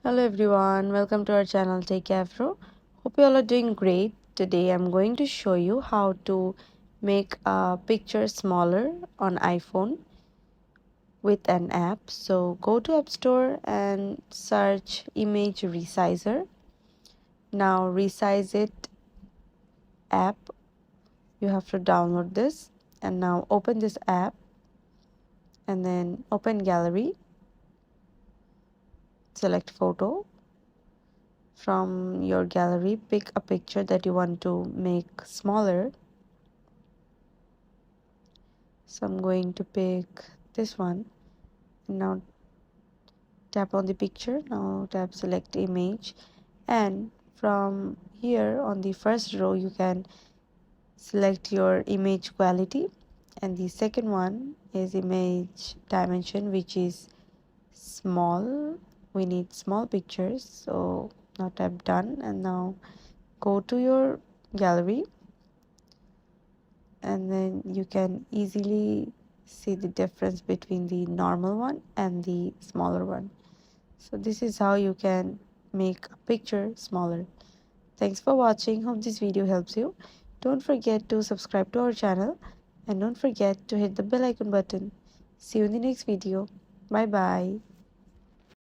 Hello everyone, welcome to our channel Take Afro. Hope you all are doing great. Today I'm going to show you how to make a picture smaller on iPhone with an app. So go to App Store and search image resizer. Now resize it app. You have to download this and now open this app and then open gallery. Select photo. From your gallery, pick a picture that you want to make smaller. So I'm going to pick this one. Now tap on the picture. Now tap select image, and from here on the first row you can select your image quality, and the second one is image dimension, which is small. We need small pictures, so now tap done, and now go to your gallery, and then you can easily see the difference between the normal one and the smaller one. So this is how you can make a picture smaller. Thanks for watching. Hope this video helps you. Don't forget to subscribe to our channel and don't forget to hit the bell icon button. See you in the next video. Bye bye.